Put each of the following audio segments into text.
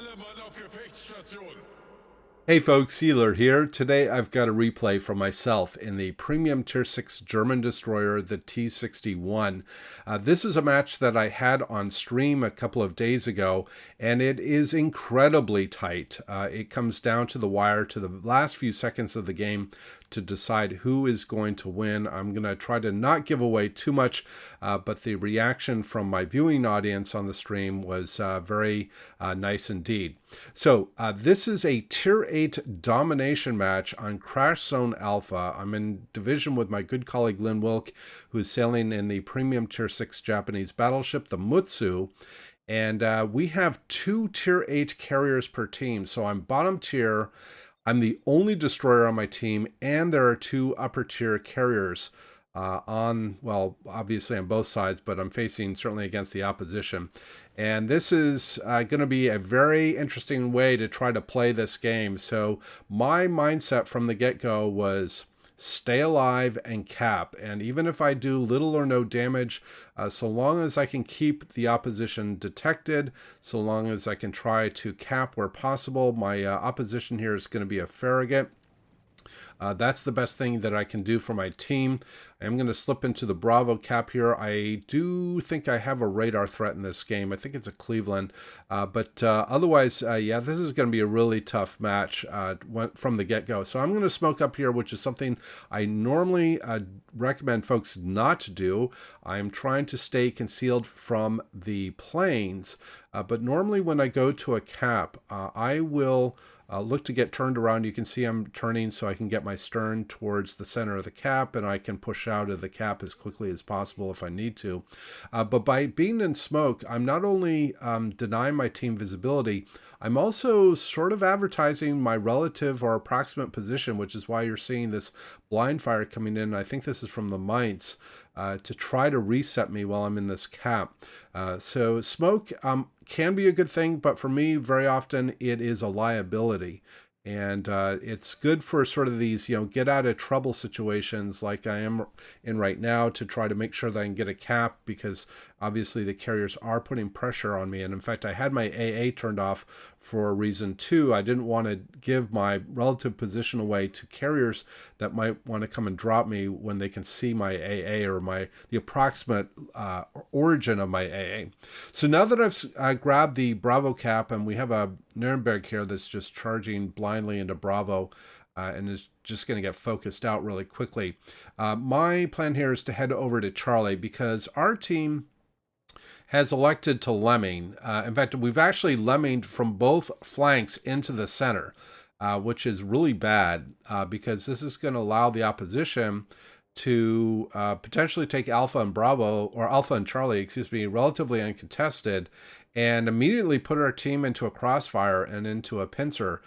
Alle Mann auf Gefechtsstation! Hey folks, Healer here. Today I've got a replay from myself in the premium Tier 6 German destroyer, the T-61. This is a match that I had on stream a couple of days ago, and it is incredibly tight. It comes down to the wire to the last few seconds of the game to decide who is going to win. I'm going to try to not give away too much, but the reaction from my viewing audience on the stream was very nice indeed. So this is a Tier 8 domination match on Crash Zone Alpha. I'm in division with my good colleague Lynn Wilk, who is sailing in the premium Tier 6 Japanese battleship, the Mutsu. And we have 2 Tier 8 carriers per team. So I'm bottom tier. I'm the only destroyer on my team, and there are 2 upper tier carriers well, obviously on both sides, but I'm facing certainly against the opposition. And this is going to be a very interesting way to try to play this game. So my mindset from the get-go was stay alive and cap. And even if I do little or no damage, so long as I can keep the opposition detected, so long as I can try to cap where possible, my opposition here is going to be a Farragut. That's the best thing that I can do for my team. I'm going to slip into the Bravo cap here. I do think I have a radar threat in this game. I think it's a Cleveland. But otherwise, yeah, this is going to be a really tough match from the get-go. So I'm going to smoke up here, which is something I normally recommend folks not to do. I'm trying to stay concealed from the planes. But normally when I go to a cap, I will look to get turned around. You can see I'm turning so I can get my stern towards the center of the cap, and I can push out of the cap as quickly as possible if I need to. But by being in smoke, I'm not only denying my team visibility, I'm also sort of advertising my relative or approximate position, which is why you're seeing this blind fire coming in. I think this is from the Mainz. To try to reset me while I'm in this cap. So smoke can be a good thing, but for me, very often it is a liability. And it's good for sort of these, get out of trouble situations like I am in right now to try to make sure that I can get a cap, because obviously the carriers are putting pressure on me. And in fact, I had my AA turned off for a reason too. I didn't want to give my relative position away to carriers that might want to come and drop me when they can see my AA or the approximate origin of my AA. So now that I've grabbed the Bravo cap, and we have a Nuremberg here that's just charging blindly into Bravo, and is just going to get focused out really quickly. My plan here is to head over to Charlie, because our team has elected to lemming. In fact, we've actually lemminged from both flanks into the center, which is really bad, because this is going to allow the opposition to potentially take Alpha and Bravo, or Alpha and Charlie, excuse me, relatively uncontested, and immediately put our team into a crossfire and into a pincer,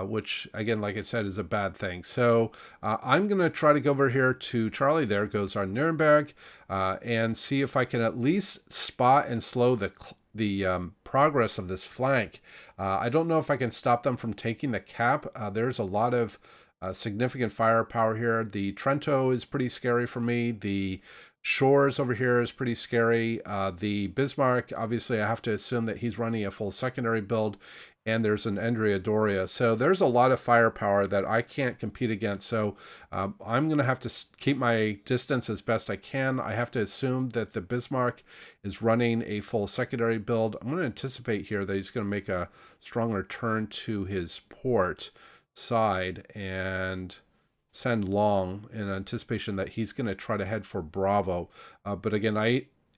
which, again, like I said, is a bad thing. So I'm going to try to go over here to Charlie. There goes our Nuremberg, and see if I can at least spot and slow the progress of this flank. I don't know if I can stop them from taking the cap. There's a lot of significant firepower here. The Trento is pretty scary for me. The Shores over here is pretty scary. The Bismarck, obviously, I have to assume that he's running a full secondary build, and there's an Andrea Doria. So there's a lot of firepower that I can't compete against. So I'm going to have to keep my distance as best I can. I have to assume that the Bismarck is running a full secondary build. I'm going to anticipate here that he's going to make a stronger turn to his port side and send long in anticipation that he's going to try to head for Bravo. But again,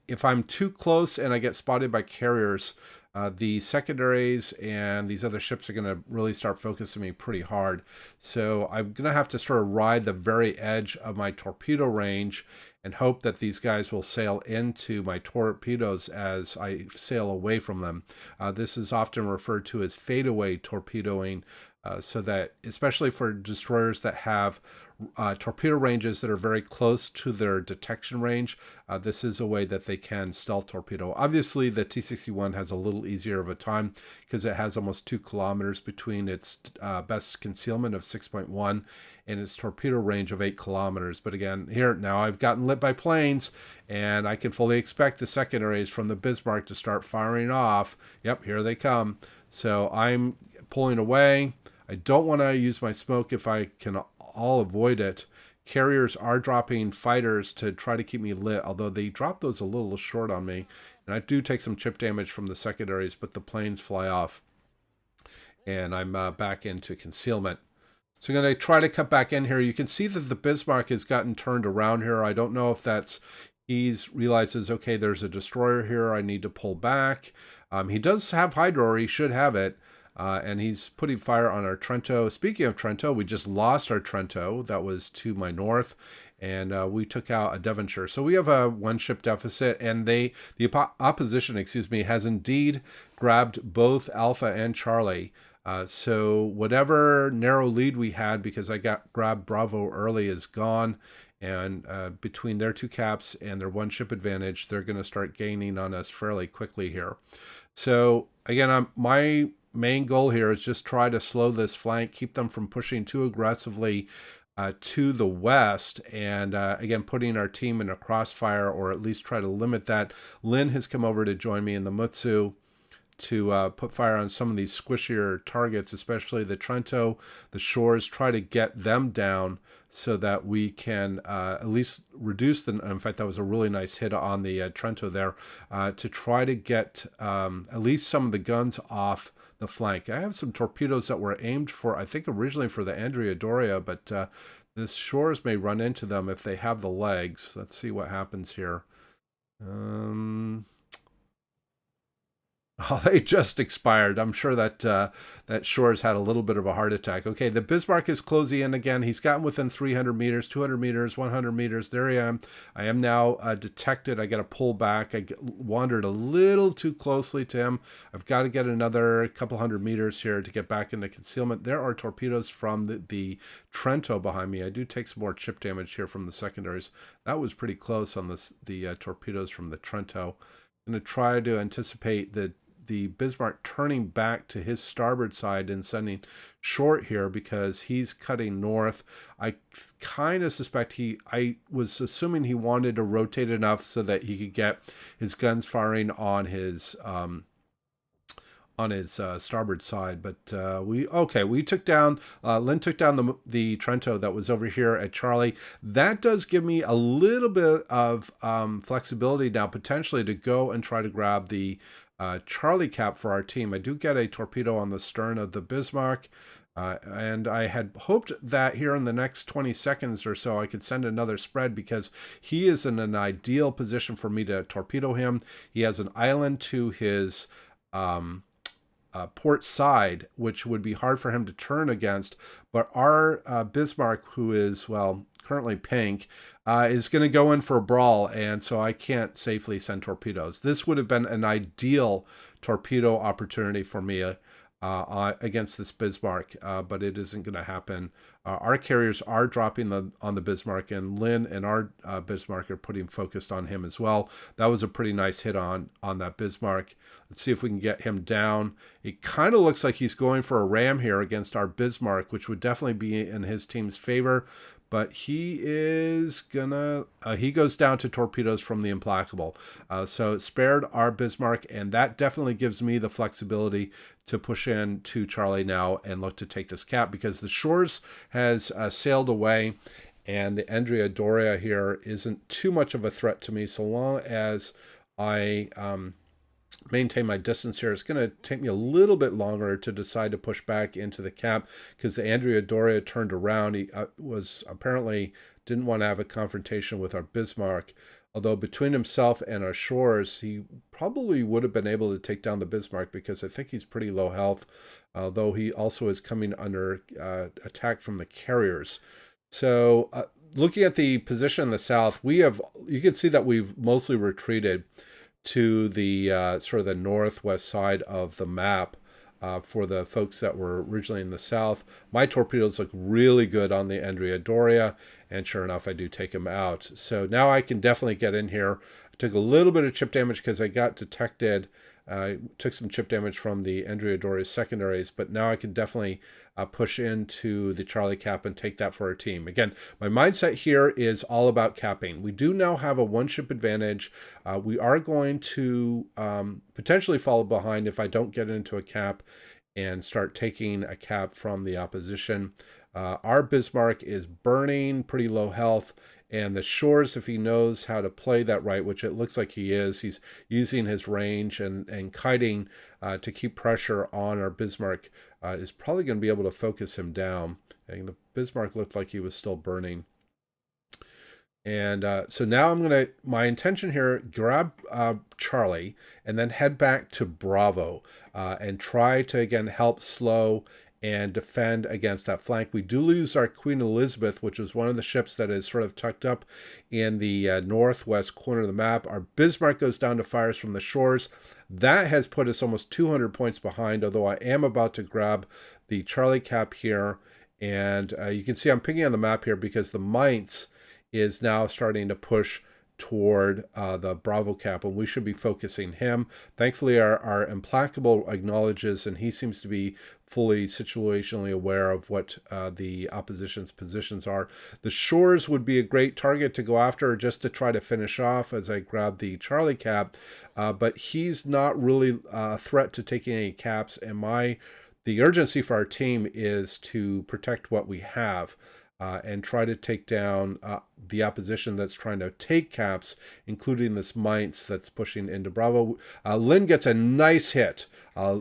if I'm too close and I get spotted by carriers, the secondaries and these other ships are going to really start focusing me pretty hard. So I'm going to have to sort of ride the very edge of my torpedo range and hope that these guys will sail into my torpedoes as I sail away from them. This is often referred to as fadeaway torpedoing, so that, especially for destroyers that have torpedo ranges that are very close to their detection range, this is a way that they can stealth torpedo. Obviously, the T-61 has a little easier of a time because it has almost 2 kilometers between its best concealment of 6.1 and its torpedo range of 8 kilometers. But again, here now I've gotten lit by planes, and I can fully expect the secondaries from the Bismarck to start firing off. Yep, here they come. So I'm pulling away. I don't want to use my smoke if I can all avoid it. Carriers are dropping fighters to try to keep me lit, although they drop those a little short on me. And I do take some chip damage from the secondaries, but the planes fly off. And I'm back into concealment. So I'm going to try to cut back in here. You can see that the Bismarck has gotten turned around here. I don't know if that's, he realizes, okay, there's a destroyer here. I need to pull back. He does have hydro, or he should have it. And he's putting fire on our Trento. Speaking of Trento, we just lost our Trento. That was to my north. And we took out a Devonshire. So we have a 1-ship deficit. And the opposition, has indeed grabbed both Alpha and Charlie. So whatever narrow lead we had, because I grabbed Bravo early, is gone. And between their 2 caps and their 1-ship advantage, they're going to start gaining on us fairly quickly here. So again, my main goal here is just try to slow this flank, keep them from pushing too aggressively to the west, and again, putting our team in a crossfire, or at least try to limit that. Lynn has come over to join me in the Mutsu to put fire on some of these squishier targets, especially the Trento, the shores, try to get them down so that we can at least reduce the, in fact, that was a really nice hit on the Trento there, to try to get at least some of the guns off the flank. I have some torpedoes that were aimed for, I think originally for the Andrea Doria, but the shores may run into them if they have the legs. Let's see what happens here. Oh, they just expired. I'm sure that that Shores had a little bit of a heart attack. Okay, the Bismarck is closing in again. He's gotten within 300 meters, 200 meters, 100 meters. There I am. I am now detected. I got to pull back. I wandered a little too closely to him. I've got to get another couple hundred meters here to get back into concealment. There are torpedoes from the Trento behind me. I do take some more chip damage here from the secondaries. That was pretty close on the torpedoes from the Trento. I'm going to try to anticipate the Bismarck turning back to his starboard side and sending short here because he's cutting north. I kind of suspect I was assuming he wanted to rotate enough so that he could get his guns firing on his starboard side, but we took down, Lynn took down the Trento that was over here at Charlie. That does give me a little bit of flexibility now, potentially, to go and try to grab the Charlie cap for our team. I do get a torpedo on the stern of the Bismarck, and I had hoped that here in the next 20 seconds or so I could send another spread, because he is in an ideal position for me to torpedo him. He has an island to his port side, which would be hard for him to turn against, but our Bismarck, who is, well, currently pink, is going to go in for a brawl, and so I can't safely send torpedoes. This would have been an ideal torpedo opportunity for me against this Bismarck, but it isn't going to happen. Our carriers are dropping on the Bismarck, and Lynn and our Bismarck are putting focused on him as well. That was a pretty nice hit on that Bismarck. Let's see if we can get him down. It kind of looks like he's going for a ram here against our Bismarck, which would definitely be in his team's favor. But he is gonna, he goes down to torpedoes from the Implacable. So it spared our Bismarck, and that definitely gives me the flexibility to push in to Charlie now and look to take this cap, because the Shores has sailed away, and the Andrea Doria here isn't too much of a threat to me so long as I maintain my distance here. It's going to take me a little bit longer to decide to push back into the cap, because the Andrea Doria turned around. He was apparently didn't want to have a confrontation with our Bismarck, although between himself and our Shores, he probably would have been able to take down the Bismarck, because I think he's pretty low health, although he also is coming under attack from the carriers. So looking at the position in the south, you can see that we've mostly retreated to the sort of the northwest side of the map. For the folks that were originally in the south. My torpedoes look really good on the Andrea Doria, and sure enough, I do take them out. So now I can definitely get in here. I took a little bit of chip damage because I got detected. Took some chip damage from the Andrea Doria secondaries, but now I can definitely push into the Charlie Cap and take that for our team. Again, my mindset here is all about capping. We do now have a one-ship advantage. We are going to potentially fall behind if I don't get into a cap and start taking a cap from the opposition. Our Bismarck is burning, pretty low health, and the Shores, if he knows how to play that right, which it looks like he is, he's using his range and kiting to keep pressure on our Bismarck, is probably going to be able to focus him down. And the Bismarck looked like he was still burning. And so now my intention here, grab Charlie and then head back to Bravo and try to, again, help slow and defend against that flank. We do lose our Queen Elizabeth, which is one of the ships that is sort of tucked up in the northwest corner of the map. Our Bismarck goes down to fires from the Shores. That has put us almost 200 points behind, although I am about to grab the Charlie Cap here. And you can see I'm picking on the map here because the Mainz is now starting to push toward the Bravo Cap, and we should be focusing him. Thankfully, our Implacable acknowledges, and he seems to be fully situationally aware of what the opposition's positions are. The Shores would be a great target to go after just to try to finish off as I grab the Charlie Cap, but he's not really a threat to taking any caps, and the urgency for our team is to protect what we have. And try to take down the opposition that's trying to take caps, including this Mainz that's pushing into Bravo. Lynn gets a nice hit,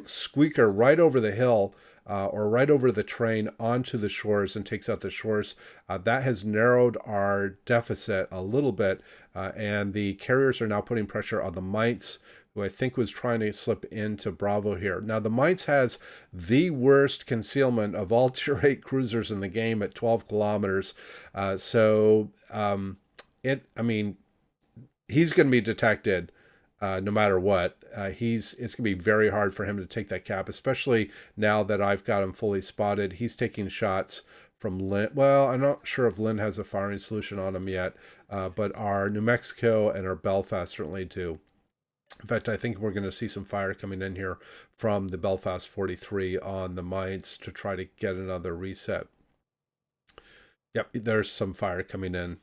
squeaker right over the hill or right over the train onto the Shores and takes out the Shores. That has narrowed our deficit a little bit, and the carriers are now putting pressure on the Mainz, who I think was trying to slip into Bravo here. Now, the Mainz has the worst concealment of all Tier 8 cruisers in the game at 12 kilometers. He's going to be detected no matter what. It's going to be very hard for him to take that cap, especially now that I've got him fully spotted. He's taking shots from Lynn. Well, I'm not sure if Lynn has a firing solution on him yet, but our New Mexico and our Belfast certainly do. In fact, I think we're going to see some fire coming in here from the Belfast 43 on the Mainz to try to get another reset. Yep, there's some fire coming in.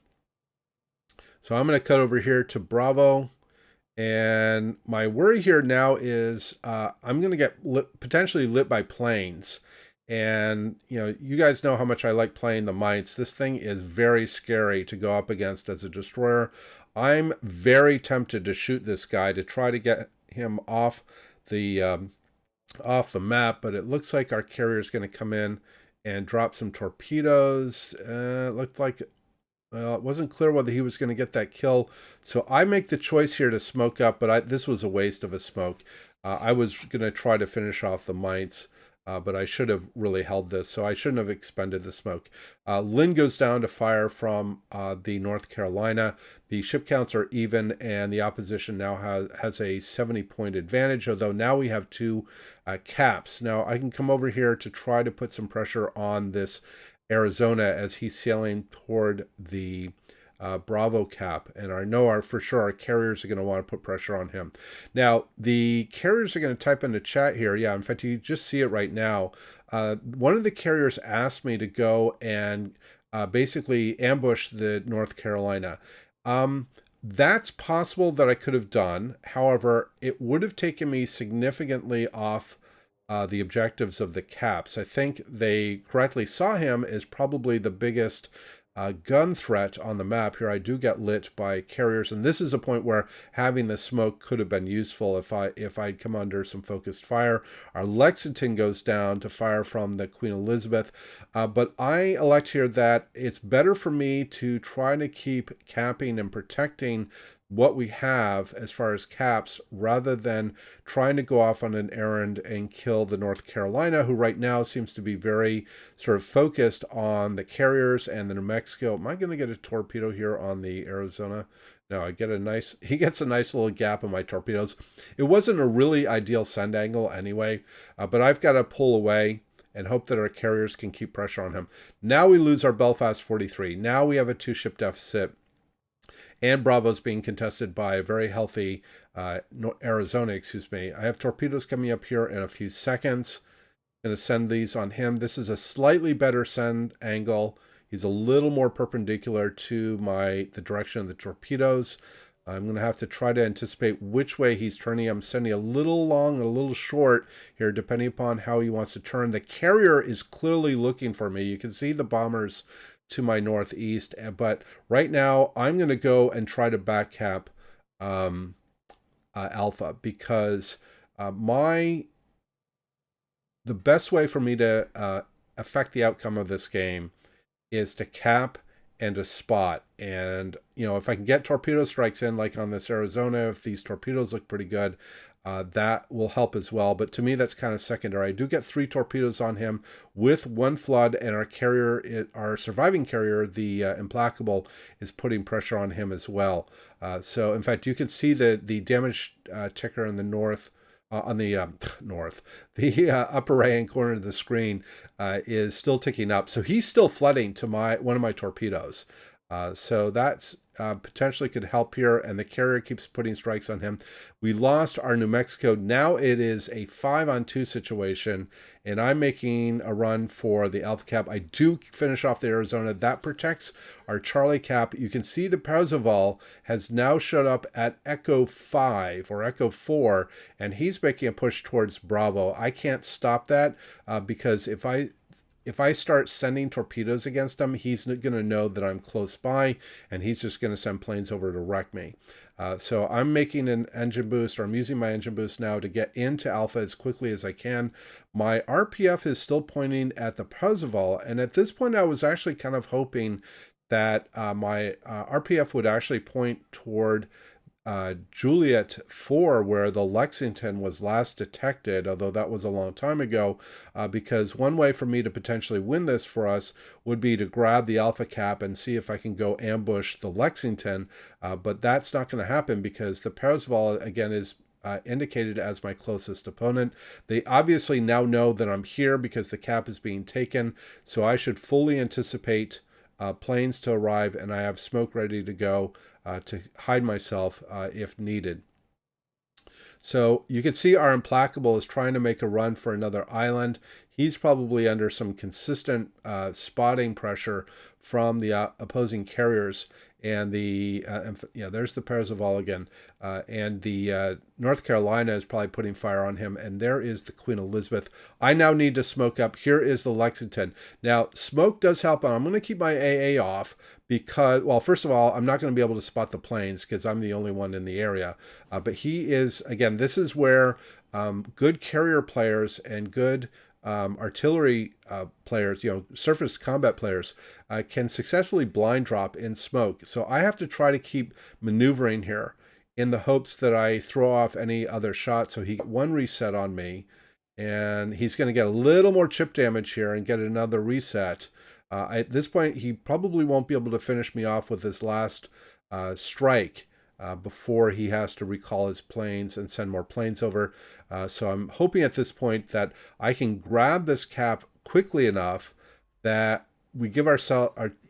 So I'm going to cut over here to Bravo. And my worry here now is I'm going to get potentially lit by planes. And, you guys know how much I like playing the Mainz. This thing is very scary to go up against as a destroyer. I'm very tempted to shoot this guy to try to get him off the map, but it looks like our carrier is going to come in and drop some torpedoes. It looked like, well, it wasn't clear whether he was going to get that kill. So I make the choice here to smoke up, but this was a waste of a smoke. I was going to try to finish off the Mainz. But I should have really held this, so I shouldn't have expended the smoke. Lynn goes down to fire from the North Carolina. The ship counts are even, and the opposition now has a 70-point advantage, although now we have two caps. Now I can come over here to try to put some pressure on this Arizona as he's sailing toward the Bravo Cap, and I know for sure our carriers are going to want to put pressure on him. Now, the carriers are going to type in the chat here. Yeah, in fact, you just see it right now. One of the carriers asked me to go and basically ambush the North Carolina. That's possible that I could have done. However, it would have taken me significantly off the objectives of the caps. I think they correctly saw him as probably the biggest gun threat on the map. Here I do get lit by carriers, and this is a point where having the smoke could have been useful if I'd come under some focused fire. Our Lexington goes down to fire from the Queen Elizabeth, but I elect here that it's better for me to try to keep capping and protecting what we have as far as caps rather than trying to go off on an errand and kill the North Carolina, who right now seems to be very sort of focused on the carriers and the New Mexico. Am I going to get a torpedo here on the Arizona? No, he gets a nice little gap in my torpedoes. It wasn't a really ideal send angle anyway, but I've got to pull away and hope that our carriers can keep pressure on him. Now we lose our Belfast 43. Now we have a 2-ship deficit, and Bravo's being contested by a very healthy Arizona, excuse me. I have torpedoes coming up here in a few seconds. Going to send these on him. This is a slightly better send angle. He's a little more perpendicular to the direction of the torpedoes. I'm going to have to try to anticipate which way he's turning. I'm sending a little long and a little short here, depending upon how he wants to turn. The carrier is clearly looking for me. You can see the bombers to my northeast, but right now I'm going to go and try to backcap Alpha, because the best way for me to affect the outcome of this game is to cap and to spot. And, you know, if I can get torpedo strikes in, like on this Arizona, if these torpedoes look pretty good, that will help as well. But to me, that's kind of secondary. I do get 3 torpedoes on him with 1 flood, and our carrier, our surviving carrier, the Implacable, is putting pressure on him as well. So, in fact, you can see the damage ticker in the north, on the upper right-hand corner of the screen is still ticking up. So he's still flooding to one of my torpedoes. So that's potentially could help here, and the carrier keeps putting strikes on him. We lost our New Mexico. Now it is a 5-on-2 situation, and I'm making a run for the Alpha Cap. I do finish off the Arizona. That protects our Charlie Cap. You can see the Parzival has now showed up at Echo 5 or Echo 4, and he's making a push towards Bravo. I can't stop that because if I start sending torpedoes against him, he's going to know that I'm close by, and he's just going to send planes over to wreck me. So I'm making an engine boost, or I'm using my engine boost now to get into Alpha as quickly as I can. My RPF is still pointing at the Parzival, and at this point I was actually kind of hoping that my RPF would actually point toward Juliet 4, where the Lexington was last detected, although that was a long time ago, because one way for me to potentially win this for us would be to grab the Alpha Cap and see if I can go ambush the Lexington, but that's not going to happen because the Parzival, again, is indicated as my closest opponent. They obviously now know that I'm here because the cap is being taken, so I should fully anticipate planes to arrive, and I have smoke ready to go to hide myself if needed. So you can see our Implacable is trying to make a run for another island. He's probably under some consistent spotting pressure from the opposing carriers, and there's the Parzival again, and the North Carolina is probably putting fire on him, and there is the Queen Elizabeth. I now need to smoke up. Here is the Lexington. Now, smoke does help, and I'm going to keep my AA off because, well, first of all, I'm not going to be able to spot the planes because I'm the only one in the area, but he is, again, this is where good carrier players and good artillery players, surface combat players, can successfully blind drop in smoke. So I have to try to keep maneuvering here in the hopes that I throw off any other shot. So he got 1 reset on me, and he's going to get a little more chip damage here and get another reset. At this point, he probably won't be able to finish me off with his last strike before he has to recall his planes and send more planes over. So I'm hoping at this point that I can grab this cap quickly enough that we give our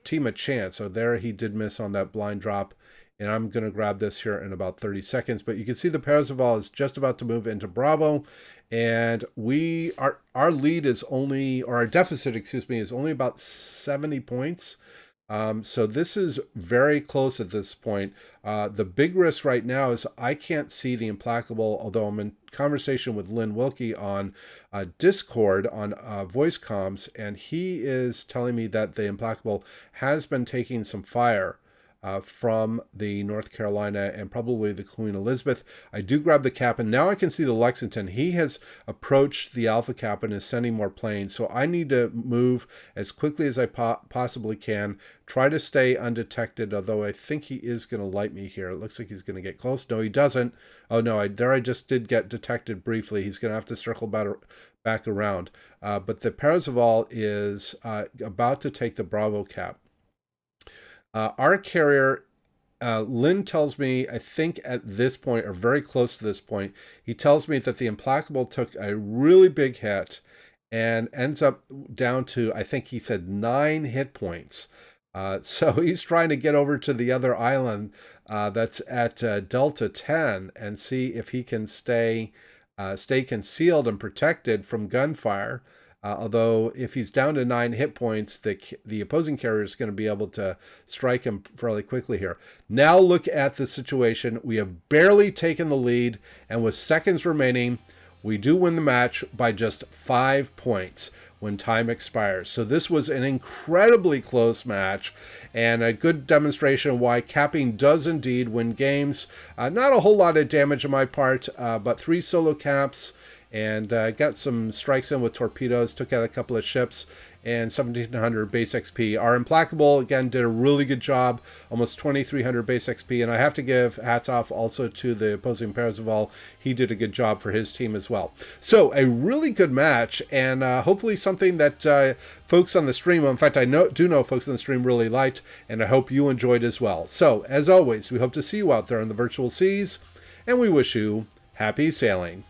team a chance. So there he did miss on that blind drop, and I'm going to grab this here in about 30 seconds. But you can see the Parzival is just about to move into Bravo, and our lead is only, or our deficit, excuse me, is only about 70 points. So this is very close at this point. The big risk right now is I can't see the Implacable, although I'm in conversation with Lynn Wilkie on Discord on voice comms, and he is telling me that the Implacable has been taking some fire from the North Carolina and probably the Queen Elizabeth. I do grab the cap, and now I can see the Lexington. He has approached the Alpha Cap and is sending more planes, so I need to move as quickly as I possibly can, try to stay undetected, although I think he is going to light me here. It looks like he's going to get close. No, he doesn't. Oh, no, I just did get detected briefly. He's going to have to circle back around. But the Parzival is about to take the Bravo Cap. Our carrier Lynn tells me, I think at this point, or very close to this point, he tells me that the Implacable took a really big hit and ends up down to, I think he said 9 hit points. So he's trying to get over to the other island that's at Delta 10 and see if he can stay concealed and protected from gunfire. Although if he's down to 9 hit points, the opposing carrier is going to be able to strike him fairly quickly here. Now look at the situation. We have barely taken the lead, and with seconds remaining, we do win the match by just 5 points when time expires. So this was an incredibly close match and a good demonstration of why capping does indeed win games. Not a whole lot of damage on my part, but 3 solo caps, and got some strikes in with torpedoes, took out a couple of ships, and 1,700 base XP. Our Implacable, again, did a really good job, almost 2,300 base XP, and I have to give hats off also to the opposing Parzival. He did a good job for his team as well. So, a really good match, and hopefully something that folks on the stream, in fact, I do know folks on the stream really liked, and I hope you enjoyed as well. So, as always, we hope to see you out there on the virtual seas, and we wish you happy sailing.